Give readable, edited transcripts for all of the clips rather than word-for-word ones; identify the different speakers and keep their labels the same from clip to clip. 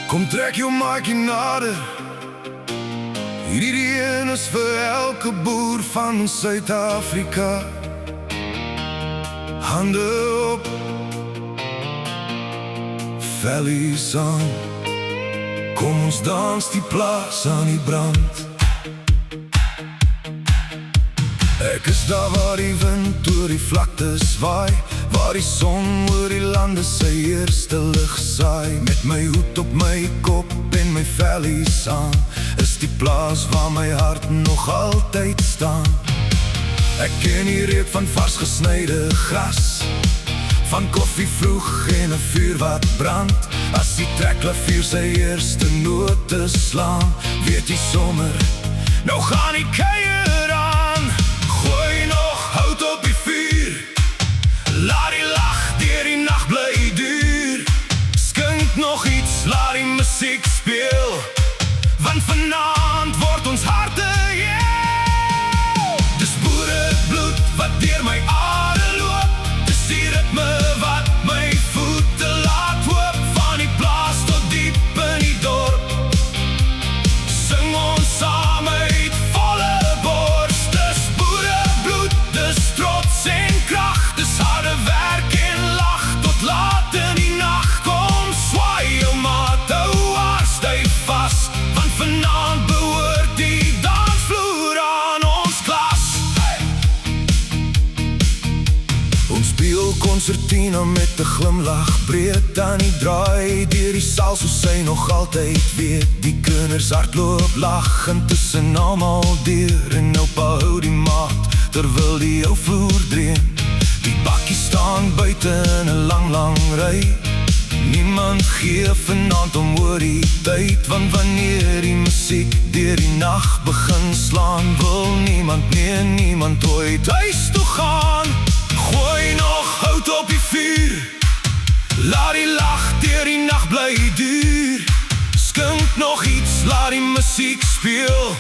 Speaker 1: Kom trek jou maatjie nader. Hierdie een is vir elke boer van Suid-Afrika. Hande op, vellies aan. Kom ons dans die plaas aan die brand. Ek is daar waar die wind oor die vlaktes waai, waar die son oor die lande sy eerste lig saai. Met my hoed op my kop en my vellies aan, is die plaas waar my hart nog altyd staan. Ek ken die reuk van vars gesnyde gras, van koffie vroeg en 'n vuur wat brand. As die trekklavier sy eerste note slaan, weet die somer, nou gaan die kuier aan. Gooi nog hout op die vuur, laat die lach deur die nag bly duur. Skink nog iets, laat die musiek speel, want vanaand word ons harte heel. Dis boerebloed wat deur my are loop, dis die ritme wat my voete laat hoop. Van die plaas tot diep in die dorp, sing ons saam uit volle bors. Dis boerebloed, dis trots en krag, dis harde werk en lach tot laat in die nacht. Kom swaai jou maat, hou haar styf vas, want vanaand behoort die dansvloer aan ons klas. Ons speel concertina met 'n glimlach breed aan die draai, deur die saal soos sy nog altyd weet. Die kinders hardloop lachend tussen almal deur, en oupa hou die maat terwyl die ou vloer dreun. Die bakkie staan buite in 'n lang ry, niemand gee vanaand om oor die tyd, want wanneer die musiek deur die nag begin slaan, wil niemand ooit huis toe gaan. Gooi nog hout op die vuur, laat die lach deur die nag bly duur. Skink nog iets, laat die musiek speel,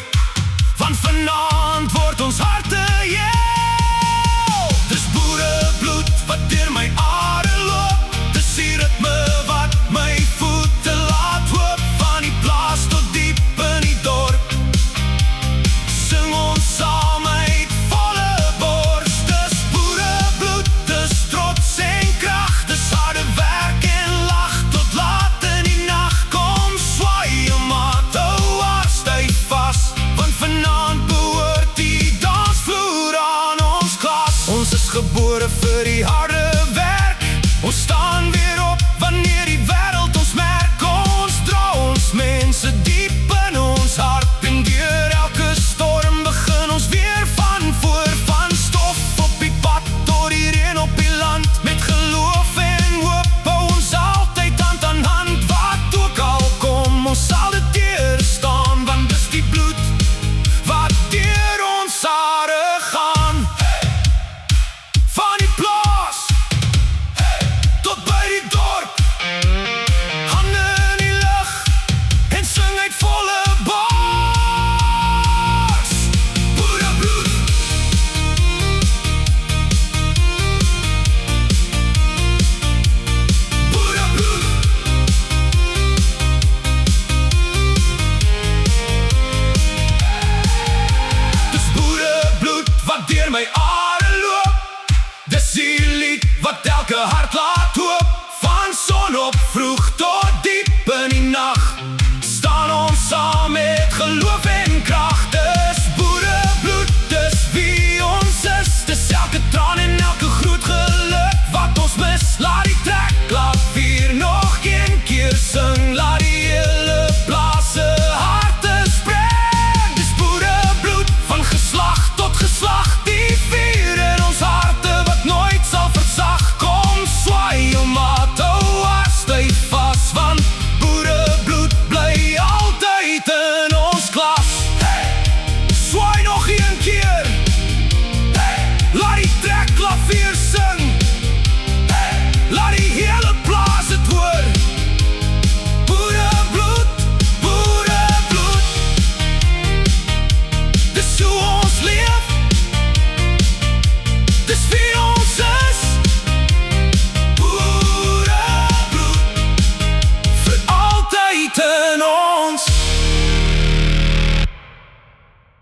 Speaker 1: want vanaand word ons harte heel. Dis boerebloed wat deur my are loop, dis die ritme wat my voete laat hoop. Van die plaas tot diep in die dorp, sing ons saam uit volle bors. Dis boerebloed, dis trots en krag, dis harde werk en lach tot laat in die nacht. Kom swaai jou maat, hou haar styf vas, want vanaand behoort die dansvloer aan ons klas. Ons is gebore vir die harde werk, ons staan weer op wanneer die wêreld ons merk. Ons dra ons mense diep in ons hart, en deur elke storm begin ons weer van voor. Van stof op die pad tot die reën op die land, met geloof en hoop hou ons altyd hand aan hand. Wat ook al kom, ons sal dit deurstaan, want dis die bloed wat deur ons are gaan. Van die plaas tot by die dorp, hande in die lug en sing uit volle bors. Boerebloed, boerebloed. Dis boerebloed wat deur my are loop, dis die lied wat elke hart laat hoop. Van son op vroeg tot diep in die nacht, staan ons saam met geloof en krag. Dis boerebloed, dis wie ons is, dis elke traan en elke groet geluk wat ons mis. Laat die trekklavier nog een keer sing, laat die hele plaas se harte spring. Dis boerebloed van geslag tot geslag, die vuur in ons harte wat nooit sal versag. Kom swaai jou maat, hou haar styf vas, want boerebloed bly altyd in ons klas. Swaai nog een keer, laat die trekklavier sing, laat die hele plaas het hoor. Boerebloed, boerebloed, dis hoe ons leef, dis wie